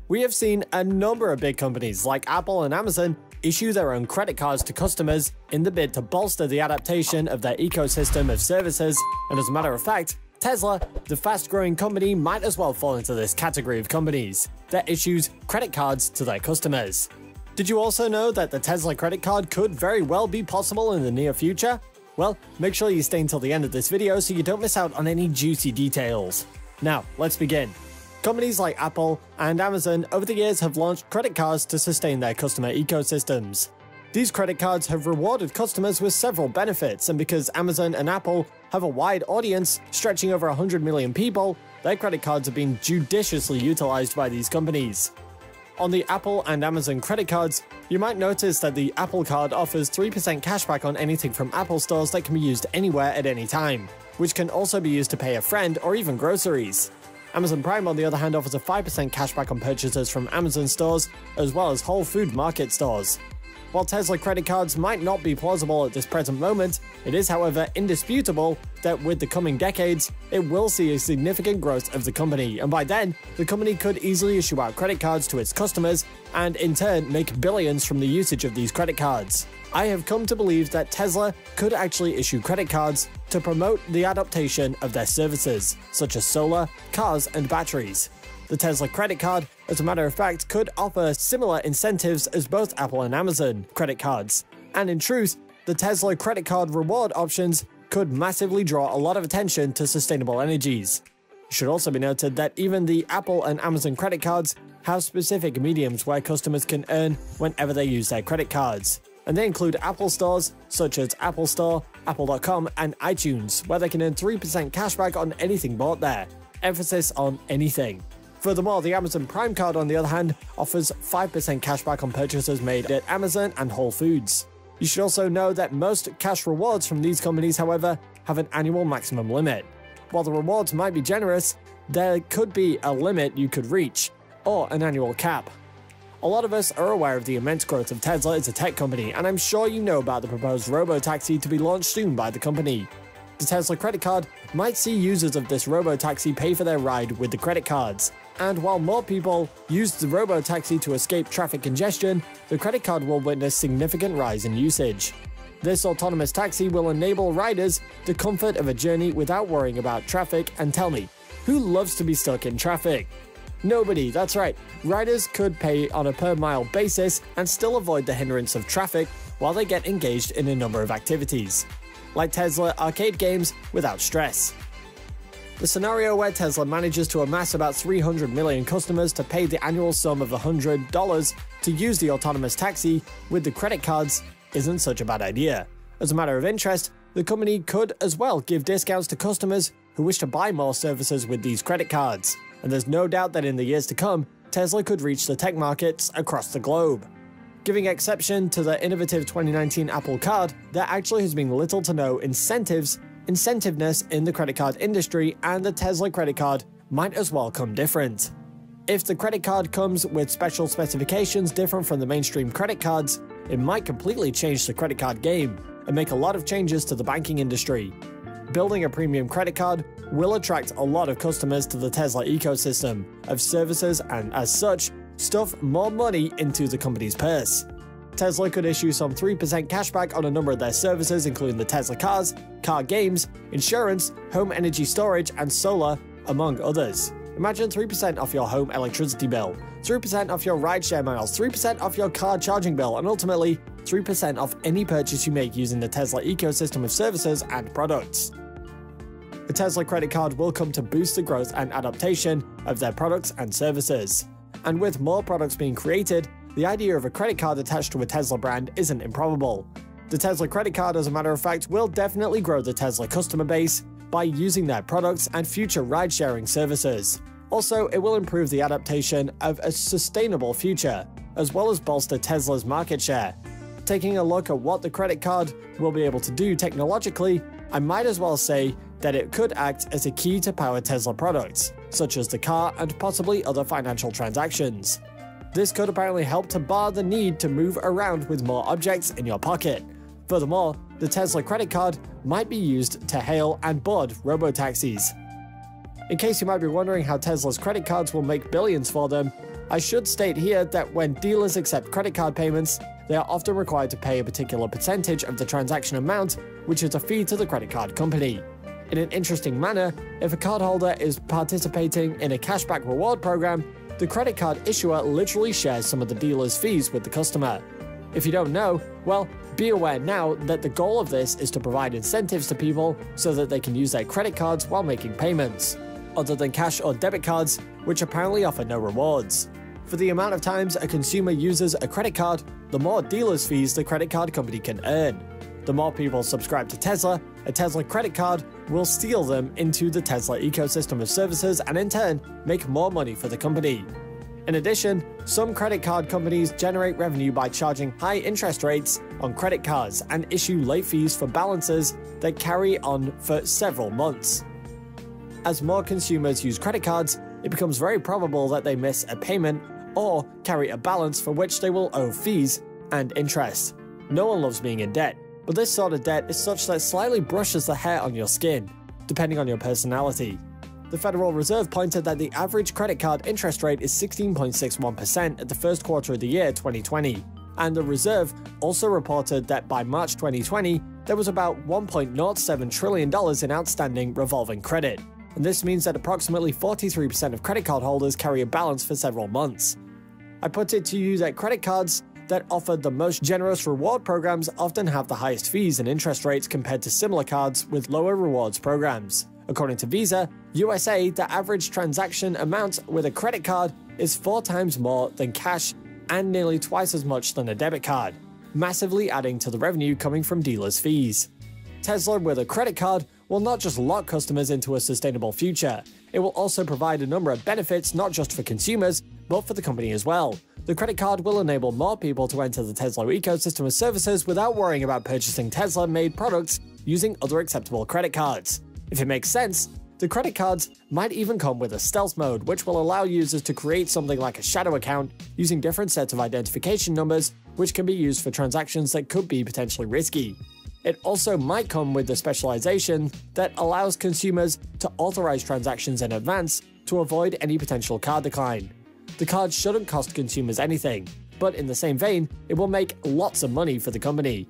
We have seen a number of big companies like Apple and Amazon issue their own credit cards to customers in the bid to bolster the adaptation of their ecosystem of services, and as a matter of fact, Tesla, the fast-growing company, might as well fall into this category of companies that issues credit cards to their customers. Did you also know that the Tesla credit card could very well be possible in the near future? Well, make sure you stay until the end of this video so you don't miss out on any juicy details. Now, let's begin. Companies like Apple and Amazon over the years have launched credit cards to sustain their customer ecosystems. These credit cards have rewarded customers with several benefits, and because Amazon and Apple have a wide audience stretching over 100 million people, their credit cards have been judiciously utilized by these companies. On the Apple and Amazon credit cards, you might notice that the Apple Card offers 3% cashback on anything from Apple stores that can be used anywhere at any time, which can also be used to pay a friend or even groceries. Amazon Prime, on the other hand, offers a 5% cashback on purchases from Amazon stores, as well as Whole Food Market stores. While Tesla credit cards might not be plausible at this present moment, it is, however, indisputable that with the coming decades, it will see a significant growth of the company, and by then, the company could easily issue out credit cards to its customers and in turn make billions from the usage of these credit cards. I have come to believe that Tesla could actually issue credit cards to promote the adaptation of their services, such as solar, cars, and batteries. The Tesla credit card, as a matter of fact, could offer similar incentives as both Apple and Amazon credit cards. And in truth, the Tesla credit card reward options could massively draw a lot of attention to sustainable energies. It should also be noted that even the Apple and Amazon credit cards have specific mediums where customers can earn whenever they use their credit cards. And they include Apple stores such as Apple Store, Apple.com, and iTunes, where they can earn 3% cashback on anything bought there. Emphasis on anything. Furthermore, the Amazon Prime card, on the other hand, offers 5% cashback on purchases made at Amazon and Whole Foods. You should also know that most cash rewards from these companies, however, have an annual maximum limit. While the rewards might be generous, there could be a limit you could reach, or an annual cap. A lot of us are aware of the immense growth of Tesla as a tech company, and I'm sure you know about the proposed robo-taxi to be launched soon by the company. The Tesla credit card might see users of this robo-taxi pay for their ride with the credit cards. And while more people use the robo-taxi to escape traffic congestion, the credit card will witness significant rise in usage. This autonomous taxi will enable riders the comfort of a journey without worrying about traffic, and tell me, who loves to be stuck in traffic? Nobody, that's right. Riders could pay on a per-mile basis and still avoid the hindrance of traffic while they get engaged in a number of activities, like Tesla arcade games without stress. The scenario where Tesla manages to amass about 300 million customers to pay the annual sum of $100 to use the autonomous taxi with the credit cards isn't such a bad idea. As a matter of interest, the company could as well give discounts to customers who wish to buy more services with these credit cards. And there's no doubt that in the years to come, Tesla could reach the tech markets across the globe. Giving exception to the innovative 2019 Apple Card, there actually has been little to no incentiveness in the credit card industry, and the Tesla credit card might as well come different. If the credit card comes with special specifications different from the mainstream credit cards, it might completely change the credit card game and make a lot of changes to the banking industry. Building a premium credit card will attract a lot of customers to the Tesla ecosystem of services and, as such, stuff more money into the company's purse. Tesla could issue some 3% cashback on a number of their services, including the Tesla cars, car games, insurance, home energy storage, and solar, among others. Imagine 3% off your home electricity bill, 3% off your rideshare miles, 3% off your car charging bill, and ultimately 3% off any purchase you make using the Tesla ecosystem of services and products. The Tesla credit card will come to boost the growth and adaptation of their products and services. And with more products being created, the idea of a credit card attached to a Tesla brand isn't improbable. The Tesla credit card, as a matter of fact, will definitely grow the Tesla customer base by using their products and future ride-sharing services. Also, it will improve the adaptation of a sustainable future, as well as bolster Tesla's market share. Taking a look at what the credit card will be able to do technologically, I might as well say that it could act as a key to power Tesla products, such as the car and possibly other financial transactions. This could apparently help to bar the need to move around with more objects in your pocket. Furthermore, the Tesla credit card might be used to hail and board robo-taxis. In case you might be wondering how Tesla's credit cards will make billions for them, I should state here that when dealers accept credit card payments, they are often required to pay a particular percentage of the transaction amount, which is a fee to the credit card company. In an interesting manner, if a cardholder is participating in a cashback reward program, the credit card issuer literally shares some of the dealer's fees with the customer. If you don't know, well, be aware now that the goal of this is to provide incentives to people so that they can use their credit cards while making payments, other than cash or debit cards, which apparently offer no rewards. For the amount of times a consumer uses a credit card, the more dealer's fees the credit card company can earn. The more people subscribe to Tesla, a Tesla credit card will steal them into the Tesla ecosystem of services and in turn make more money for the company. In addition, some credit card companies generate revenue by charging high interest rates on credit cards and issue late fees for balances that carry on for several months. As more consumers use credit cards, it becomes very probable that they miss a payment or carry a balance for which they will owe fees and interest. No one loves being in debt, but this sort of debt is such that it slightly brushes the hair on your skin, depending on your personality. The Federal Reserve pointed that the average credit card interest rate is 16.61% at the first quarter of the year 2020, and the Reserve also reported that by March 2020, there was about $1.07 trillion in outstanding revolving credit. And this means that approximately 43% of credit card holders carry a balance for several months. I put it to you that credit cards that offer the most generous reward programs often have the highest fees and interest rates compared to similar cards with lower rewards programs. According to Visa USA, the average transaction amount with a credit card is 4 times more than cash and nearly twice as much than a debit card, massively adding to the revenue coming from dealers' fees. Tesla with a credit card will not just lock customers into a sustainable future, it will also provide a number of benefits not just for consumers, but for the company as well. The credit card will enable more people to enter the Tesla ecosystem of services without worrying about purchasing Tesla-made products using other acceptable credit cards. If it makes sense, the credit cards might even come with a stealth mode, which will allow users to create something like a shadow account using different sets of identification numbers, which can be used for transactions that could be potentially risky. It also might come with the specialization that allows consumers to authorize transactions in advance to avoid any potential card decline. The card shouldn't cost consumers anything, but in the same vein, it will make lots of money for the company.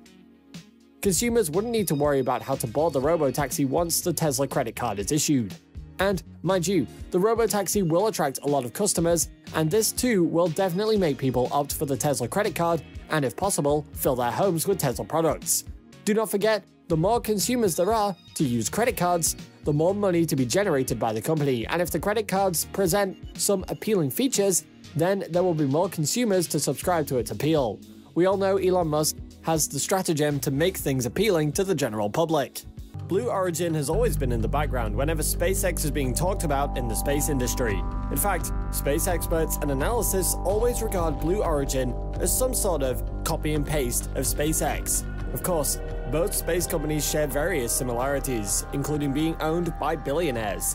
Consumers wouldn't need to worry about how to board the robotaxi once the Tesla credit card is issued. And, mind you, the robotaxi will attract a lot of customers, and this too will definitely make people opt for the Tesla credit card and, if possible, fill their homes with Tesla products. Do not forget, the more consumers there are to use credit cards, the more money to be generated by the company, and if the credit cards present some appealing features, then there will be more consumers to subscribe to its appeal. We all know Elon Musk has the stratagem to make things appealing to the general public. Blue Origin has always been in the background whenever SpaceX is being talked about in the space industry. In fact, space experts and analysts always regard Blue Origin as some sort of copy and paste of SpaceX. Of course, both space companies share various similarities, including being owned by billionaires.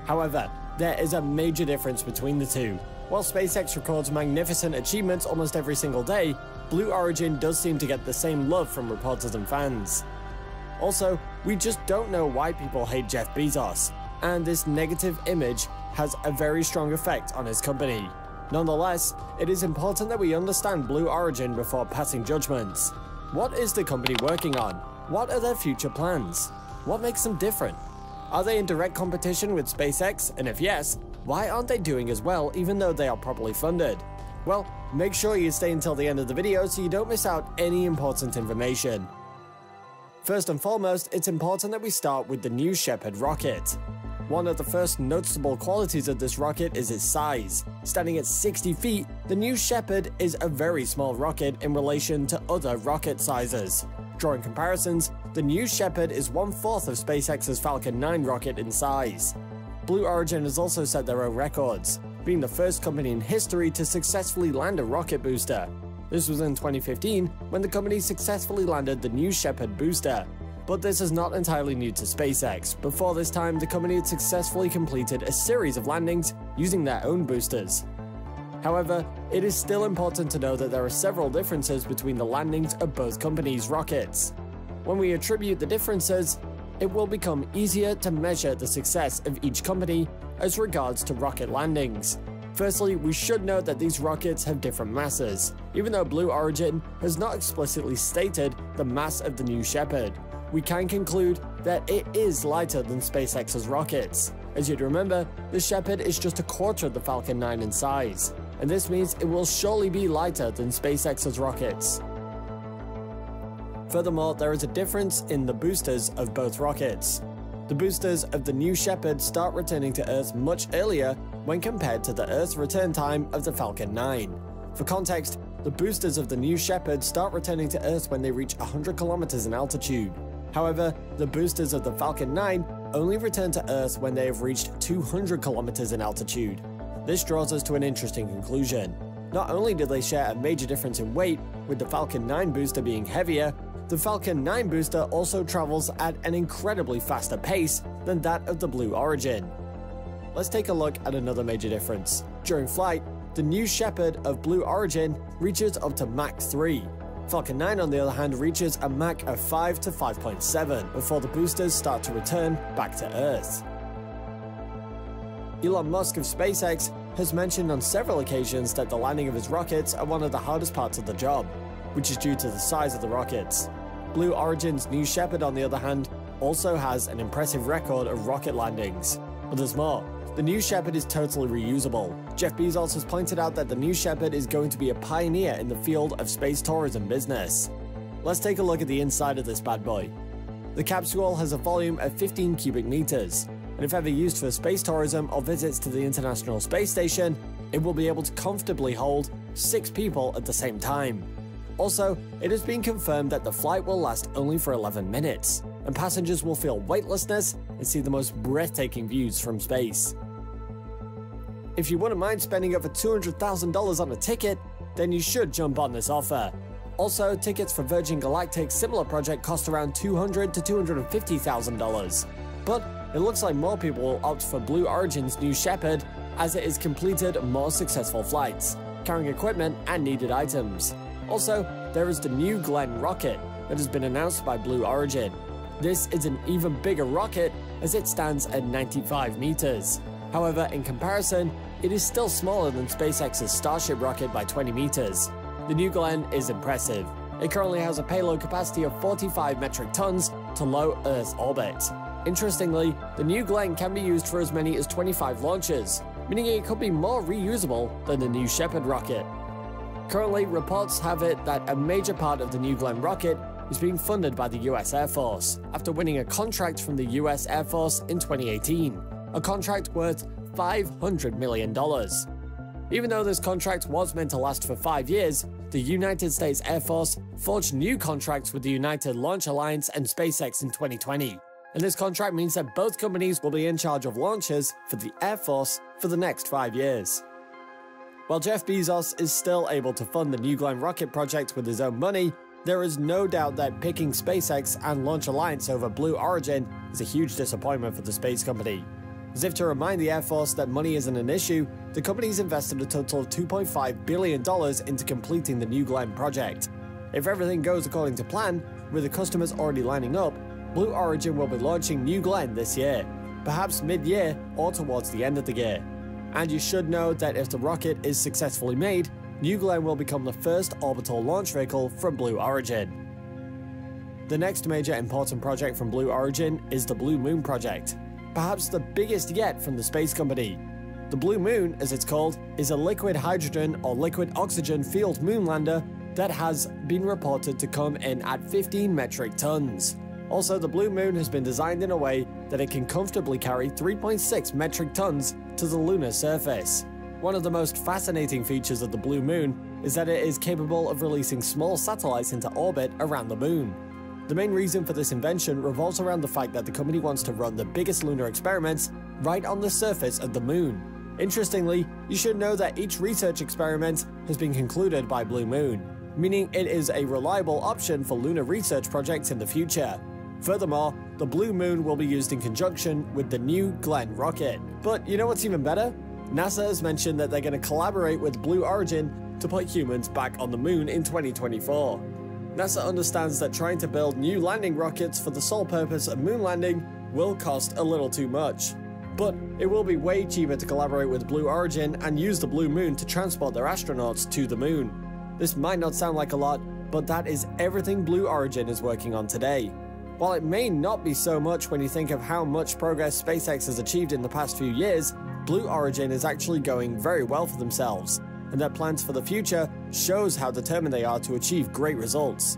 However, there is a major difference between the two. While SpaceX records magnificent achievements almost every single day, Blue Origin does seem to get the same love from reporters and fans. Also, we just don't know why people hate Jeff Bezos, and this negative image has a very strong effect on his company. Nonetheless, it is important that we understand Blue Origin before passing judgments. What is the company working on? What are their future plans? What makes them different? Are they in direct competition with SpaceX? And if yes, why aren't they doing as well even though they are properly funded? Well, make sure you stay until the end of the video so you don't miss out any important information. First and foremost, it's important that we start with the New Shepard rocket. One of the first noticeable qualities of this rocket is its size. Standing at 60 feet, the New Shepard is a very small rocket in relation to other rocket sizes. Drawing comparisons, the New Shepard is 1/4 of SpaceX's Falcon 9 rocket in size. Blue Origin has also set their own records, being the first company in history to successfully land a rocket booster. This was in 2015 when the company successfully landed the New Shepard booster. But this is not entirely new to SpaceX. Before this time, the company had successfully completed a series of landings using their own boosters. However, it is still important to know that there are several differences between the landings of both companies' rockets. When we attribute the differences, it will become easier to measure the success of each company as regards to rocket landings. Firstly, we should note that these rockets have different masses, even though Blue Origin has not explicitly stated the mass of the New Shepard. We can conclude that it is lighter than SpaceX's rockets. As you'd remember, the Shepard is just a quarter of the Falcon 9 in size, and this means it will surely be lighter than SpaceX's rockets. Furthermore, there is a difference in the boosters of both rockets. The boosters of the New Shepard start returning to Earth much earlier when compared to the Earth return time of the Falcon 9. For context, the boosters of the New Shepard start returning to Earth when they reach 100 kilometers in altitude. However, the boosters of the Falcon 9 only return to Earth when they have reached 200 kilometers in altitude. This draws us to an interesting conclusion. Not only do they share a major difference in weight, with the Falcon 9 booster being heavier, the Falcon 9 booster also travels at an incredibly faster pace than that of the Blue Origin. Let's take a look at another major difference. During flight, the New Shepard of Blue Origin reaches up to Mach 3. Falcon 9 on the other hand reaches a Mach of 5 to 5.7 before the boosters start to return back to Earth. Elon Musk of SpaceX has mentioned on several occasions that the landing of his rockets are one of the hardest parts of the job, which is due to the size of the rockets. Blue Origin's New Shepard, on the other hand, also has an impressive record of rocket landings. But there's more. The New Shepard is totally reusable. Jeff Bezos has pointed out that the New Shepard is going to be a pioneer in the field of space tourism business. Let's take a look at the inside of this bad boy. The capsule has a volume of 15 cubic meters, and if ever used for space tourism or visits to the International Space Station, it will be able to comfortably hold 6 people at the same time. Also, it has been confirmed that the flight will last only for 11 minutes, and passengers will feel weightlessness and see the most breathtaking views from space. If you wouldn't mind spending over $200,000 on a ticket, then you should jump on this offer. Also, tickets for Virgin Galactic's similar project cost around $200,000 to $250,000. But it looks like more people will opt for Blue Origin's New Shepard as it has completed more successful flights, carrying equipment and needed items. Also, there is the New Glenn rocket that has been announced by Blue Origin. This is an even bigger rocket as it stands at 95 meters. However, in comparison, it is still smaller than SpaceX's Starship rocket by 20 meters. The New Glenn is impressive. It currently has a payload capacity of 45 metric tons to low Earth orbit. Interestingly, the New Glenn can be used for as many as 25 launches, meaning it could be more reusable than the New Shepard rocket. Currently, reports have it that a major part of the New Glenn rocket is being funded by the US Air Force, after winning a contract from the US Air Force in 2018, a contract worth $500 million. Even though this contract was meant to last for 5 years, the United States Air Force forged new contracts with the United Launch Alliance and SpaceX in 2020. And this contract means that both companies will be in charge of launches for the Air Force for the next 5 years. While Jeff Bezos is still able to fund the New Glenn rocket project with his own money, there is no doubt that picking SpaceX and Launch Alliance over Blue Origin is a huge disappointment for the space company. As if to remind the Air Force that money isn't an issue, the company's invested a total of $2.5 billion into completing the New Glenn project. If everything goes according to plan, with the customers already lining up, Blue Origin will be launching New Glenn this year, perhaps mid-year or towards the end of the year. And you should know that if the rocket is successfully made, New Glenn will become the first orbital launch vehicle from Blue Origin. The next major important project from Blue Origin is the Blue Moon project, perhaps the biggest yet from the space company. The Blue Moon, as it's called, is a liquid hydrogen or liquid oxygen field moonlander that has been reported to come in at 15 metric tons. Also, the Blue Moon has been designed in a way that it can comfortably carry 3.6 metric tons to the lunar surface. One of the most fascinating features of the Blue Moon is that it is capable of releasing small satellites into orbit around the moon. The main reason for this invention revolves around the fact that the company wants to run the biggest lunar experiments right on the surface of the moon. Interestingly, you should know that each research experiment has been concluded by Blue Moon, meaning it is a reliable option for lunar research projects in the future. Furthermore, the Blue Moon will be used in conjunction with the New Glenn rocket. But you know what's even better? NASA has mentioned that they're going to collaborate with Blue Origin to put humans back on the moon in 2024. NASA understands that trying to build new landing rockets for the sole purpose of moon landing will cost a little too much. But it will be way cheaper to collaborate with Blue Origin and use the Blue Moon to transport their astronauts to the moon. This might not sound like a lot, but that is everything Blue Origin is working on today. While it may not be so much when you think of how much progress SpaceX has achieved in the past few years, Blue Origin is actually going very well for themselves, and their plans for the future shows how determined they are to achieve great results.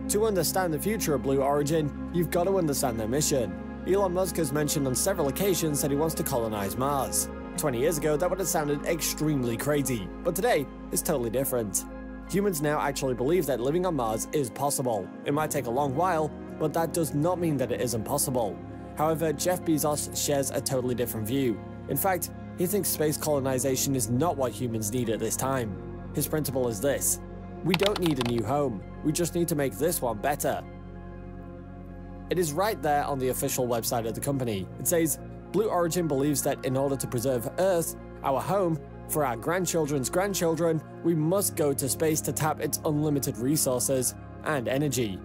To understand the future of Blue Origin, you've got to understand their mission. Elon Musk has mentioned on several occasions that he wants to colonize Mars. 20 years ago, that would have sounded extremely crazy, but today, it's totally different. Humans now actually believe that living on Mars is possible. It might take a long while, but that does not mean that it isn't possible. However, Jeff Bezos shares a totally different view. In fact, he thinks space colonization is not what humans need at this time. His principle is this: we don't need a new home, we just need to make this one better. It is right there on the official website of the company. It says, Blue Origin believes that in order to preserve Earth, our home, for our grandchildren's grandchildren, we must go to space to tap its unlimited resources and energy.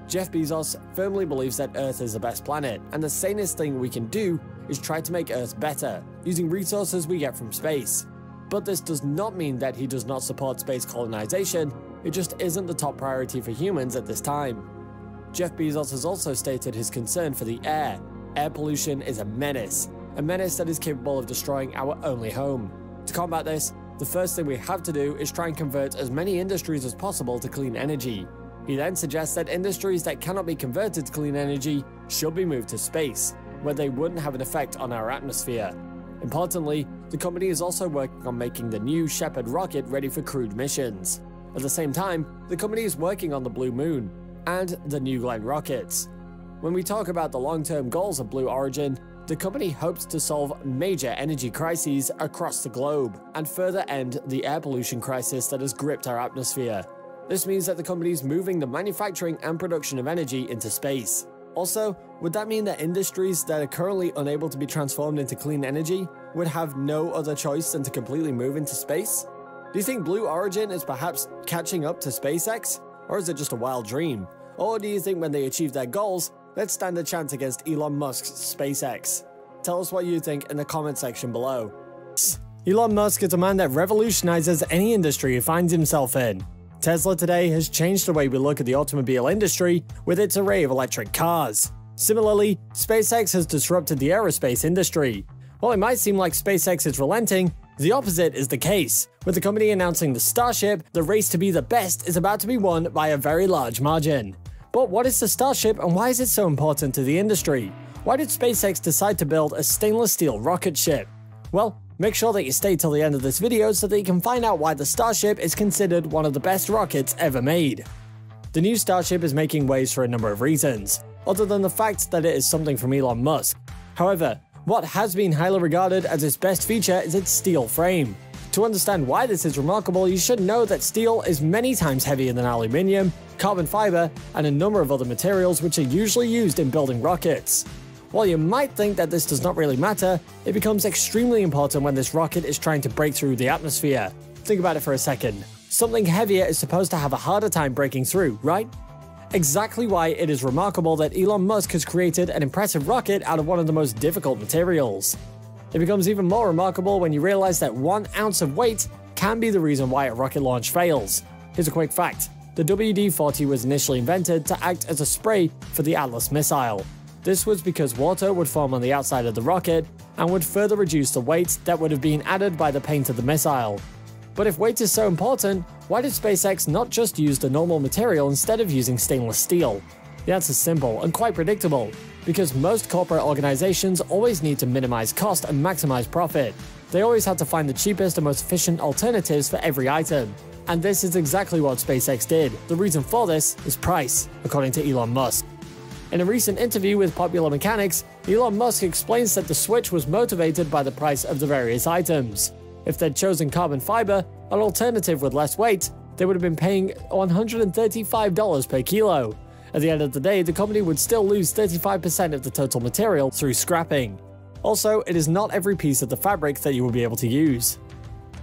Jeff Bezos firmly believes that Earth is the best planet, and the sanest thing we can do is try to make Earth better, using resources we get from space. But this does not mean that he does not support space colonization, it just isn't the top priority for humans at this time. Jeff Bezos has also stated his concern for the air. Air pollution is a menace that is capable of destroying our only home. To combat this, the first thing we have to do is try and convert as many industries as possible to clean energy. He then suggests that industries that cannot be converted to clean energy should be moved to space, where they wouldn't have an effect on our atmosphere. Importantly, the company is also working on making the new Shepard rocket ready for crewed missions. At the same time, the company is working on the Blue Moon and the New Glenn rockets. When we talk about the long-term goals of Blue Origin, the company hopes to solve major energy crises across the globe and further end the air pollution crisis that has gripped our atmosphere. This means that the company is moving the manufacturing and production of energy into space. Also, would that mean that industries that are currently unable to be transformed into clean energy would have no other choice than to completely move into space? Do you think Blue Origin is perhaps catching up to SpaceX? Or is it just a wild dream? Or do you think when they achieve their goals, let's stand a chance against Elon Musk's SpaceX? Tell us what you think in the comment section below. Elon Musk is a man that revolutionizes any industry he finds himself in. Tesla today has changed the way we look at the automobile industry with its array of electric cars. Similarly, SpaceX has disrupted the aerospace industry. While it might seem like SpaceX is relenting, the opposite is the case. With the company announcing the Starship, the race to be the best is about to be won by a very large margin. But what is the Starship and why is it so important to the industry? Why did SpaceX decide to build a stainless steel rocket ship? Well, make sure that you stay till the end of this video so that you can find out why the Starship is considered one of the best rockets ever made. The new Starship is making waves for a number of reasons, other than the fact that it is something from Elon Musk. However, what has been highly regarded as its best feature is its steel frame. To understand why this is remarkable, you should know that steel is many times heavier than aluminium, carbon fiber, and a number of other materials which are usually used in building rockets. While you might think that this does not really matter, it becomes extremely important when this rocket is trying to break through the atmosphere. Think about it for a second. Something heavier is supposed to have a harder time breaking through, right? Exactly why it is remarkable that Elon Musk has created an impressive rocket out of one of the most difficult materials. It becomes even more remarkable when you realize that 1 ounce of weight can be the reason why a rocket launch fails. Here's a quick fact. The WD-40 was initially invented to act as a spray for the Atlas missile. This was because water would form on the outside of the rocket and would further reduce the weight that would have been added by the paint of the missile. But if weight is so important, why did SpaceX not just use the normal material instead of using stainless steel? The answer is simple and quite predictable, because most corporate organizations always need to minimize cost and maximize profit. They always have to find the cheapest and most efficient alternatives for every item. And this is exactly what SpaceX did. The reason for this is price, according to Elon Musk. In a recent interview with Popular Mechanics, Elon Musk explains that the switch was motivated by the price of the various items. If they'd chosen carbon fiber, an alternative with less weight, they would have been paying $135 per kilo. At the end of the day, the company would still lose 35% of the total material through scrapping. Also, it is not every piece of the fabric that you will be able to use.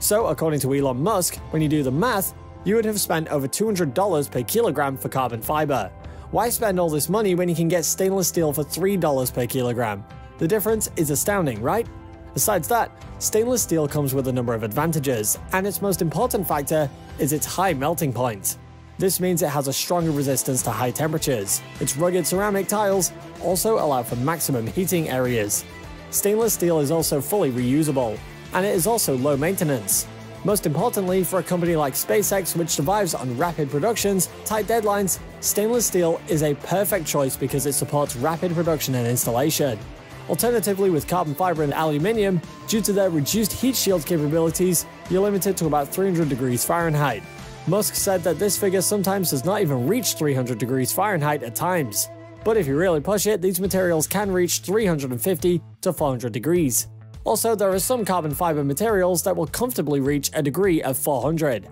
So, according to Elon Musk, when you do the math, you would have spent over $200 per kilogram for carbon fiber. Why spend all this money when you can get stainless steel for $3 per kilogram? The difference is astounding, right? Besides that, stainless steel comes with a number of advantages, and its most important factor is its high melting point. This means it has a stronger resistance to high temperatures. Its rugged ceramic tiles also allow for maximum heating areas. Stainless steel is also fully reusable, and it is also low maintenance. Most importantly, for a company like SpaceX, which survives on rapid productions, tight deadlines, stainless steel is a perfect choice because it supports rapid production and installation. Alternatively, with carbon fiber and aluminium, due to their reduced heat shield capabilities, you're limited to about 300 degrees Fahrenheit. Musk said that this figure sometimes does not even reach 300 degrees Fahrenheit at times. But if you really push it, these materials can reach 350 to 400 degrees. Also, there are some carbon fiber materials that will comfortably reach a degree of 400.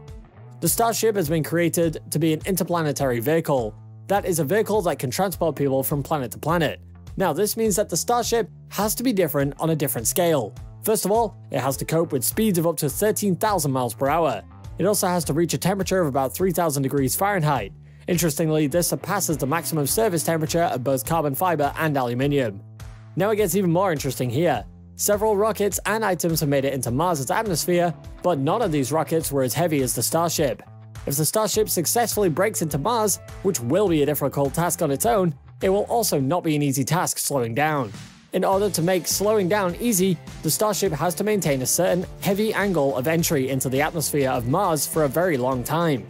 The Starship has been created to be an interplanetary vehicle. That is a vehicle that can transport people from planet to planet. Now, this means that the Starship has to be different on a different scale. First of all, it has to cope with speeds of up to 13,000 miles per hour. It also has to reach a temperature of about 3,000 degrees Fahrenheit. Interestingly, this surpasses the maximum surface temperature of both carbon fiber and aluminium. Now it gets even more interesting here. Several rockets and items have made it into Mars's atmosphere, but none of these rockets were as heavy as the Starship. If the Starship successfully breaks into Mars, which will be a difficult task on its own, it will also not be an easy task slowing down. In order to make slowing down easy, the Starship has to maintain a certain heavy angle of entry into the atmosphere of Mars for a very long time.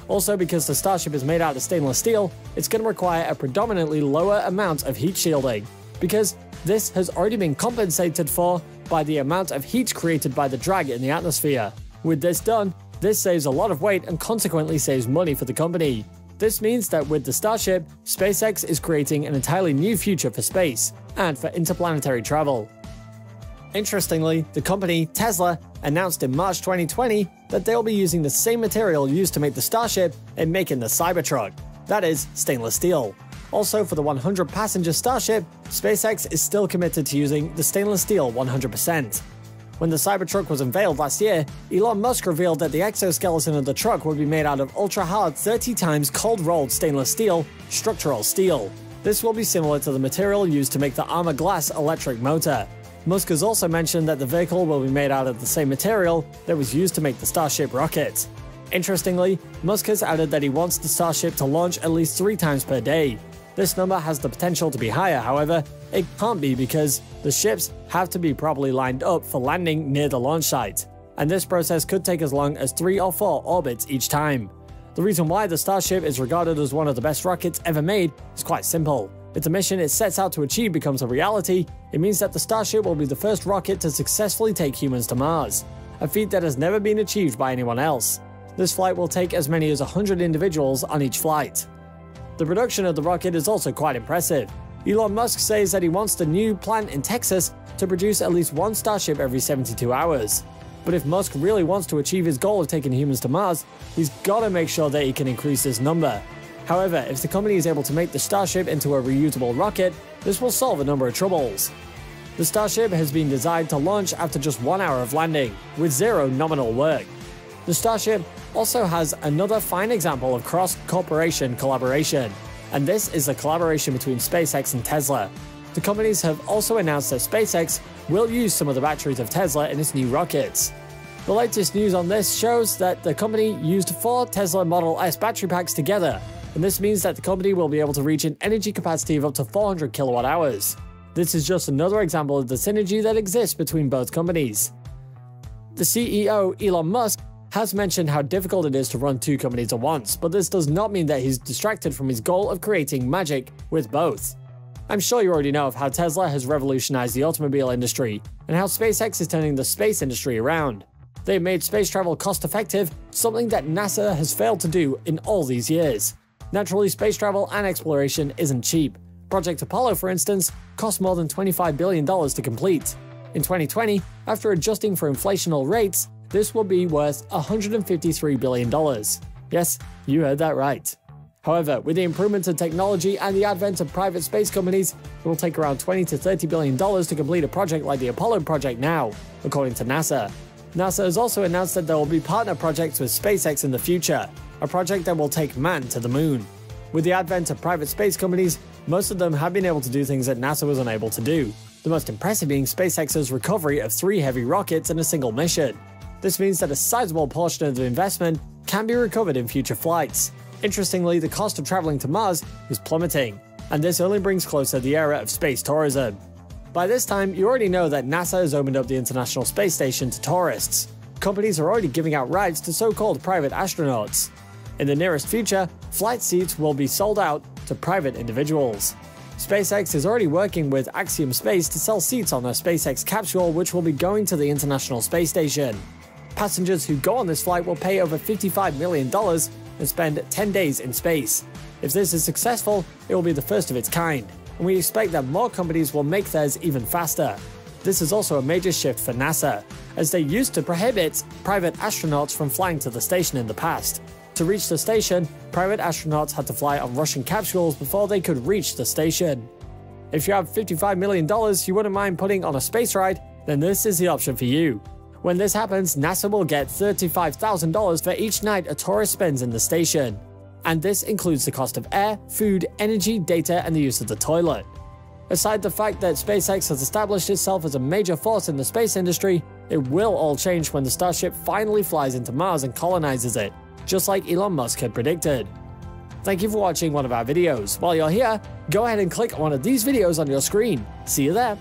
Also, because the Starship is made out of stainless steel, it's going to require a predominantly lower amount of heat shielding, because this has already been compensated for by the amount of heat created by the drag in the atmosphere. With this done, this saves a lot of weight and consequently saves money for the company. This means that with the Starship, SpaceX is creating an entirely new future for space and for interplanetary travel. Interestingly, the company, Tesla, announced in March 2020 that they'll be using the same material used to make the Starship in making the Cybertruck. That is, stainless steel. Also, for the 100-passenger Starship, SpaceX is still committed to using the stainless steel 100%. When the Cybertruck was unveiled last year, Elon Musk revealed that the exoskeleton of the truck would be made out of ultra-hard 30 times cold-rolled stainless steel, structural steel. This will be similar to the material used to make the Armor Glass electric motor. Musk has also mentioned that the vehicle will be made out of the same material that was used to make the Starship rocket. Interestingly, Musk has added that he wants the Starship to launch at least 3 times per day. This number has the potential to be higher, however, it can't be because the ships have to be properly lined up for landing near the launch site, and this process could take as long as 3 or 4 orbits each time. The reason why the Starship is regarded as one of the best rockets ever made is quite simple. If the mission it sets out to achieve becomes a reality, it means that the Starship will be the first rocket to successfully take humans to Mars, a feat that has never been achieved by anyone else. This flight will take as many as 100 individuals on each flight. The production of the rocket is also quite impressive. Elon Musk says that he wants the new plant in Texas to produce at least 1 Starship every 72 hours. But if Musk really wants to achieve his goal of taking humans to Mars, he's gotta make sure that he can increase this number. However, if the company is able to make the Starship into a reusable rocket, this will solve a number of troubles. The Starship has been designed to launch after just 1 hour of landing, with 0 nominal work. The Starship also has another fine example of cross-corporation collaboration, and this is the collaboration between SpaceX and Tesla. The companies have also announced that SpaceX will use some of the batteries of Tesla in its new rockets. The latest news on this shows that the company used 4 Tesla Model S battery packs together, and this means that the company will be able to reach an energy capacity of up to 400 kilowatt hours. This is just another example of the synergy that exists between both companies. The CEO, Elon Musk, has mentioned how difficult it is to run 2 companies at once, but this does not mean that he's distracted from his goal of creating magic with both. I'm sure you already know of how Tesla has revolutionized the automobile industry, and how SpaceX is turning the space industry around. They've made space travel cost-effective, something that NASA has failed to do in all these years. Naturally, space travel and exploration isn't cheap. Project Apollo, for instance, cost more than $25 billion to complete. In 2020, after adjusting for inflational rates, this will be worth $153 billion. Yes, you heard that right. However, with the improvements in technology and the advent of private space companies, it will take around $20 to $30 billion to complete a project like the Apollo project now, according to NASA. NASA has also announced that there will be partner projects with SpaceX in the future, a project that will take man to the moon. With the advent of private space companies, most of them have been able to do things that NASA was unable to do. The most impressive being SpaceX's recovery of 3 heavy rockets in a single mission. This means that a sizable portion of the investment can be recovered in future flights. Interestingly, the cost of traveling to Mars is plummeting, and this only brings closer the era of space tourism. By this time, you already know that NASA has opened up the International Space Station to tourists. Companies are already giving out rides to so-called private astronauts. In the nearest future, flight seats will be sold out to private individuals. SpaceX is already working with Axiom Space to sell seats on their SpaceX capsule, which will be going to the International Space Station. Passengers who go on this flight will pay over $55 million and spend 10 days in space. If this is successful, it will be the first of its kind, and we expect that more companies will make theirs even faster. This is also a major shift for NASA, as they used to prohibit private astronauts from flying to the station in the past. To reach the station, private astronauts had to fly on Russian capsules before they could reach the station. If you have $55 million you wouldn't mind putting on a space ride, then this is the option for you. When this happens, NASA will get $35,000 for each night a tourist spends in the station. And this includes the cost of air, food, energy, data, and the use of the toilet. Aside the fact that SpaceX has established itself as a major force in the space industry, it will all change when the Starship finally flies into Mars and colonizes it, just like Elon Musk had predicted. Thank you for watching one of our videos. While you're here, go ahead and click on one of these videos on your screen. See you there!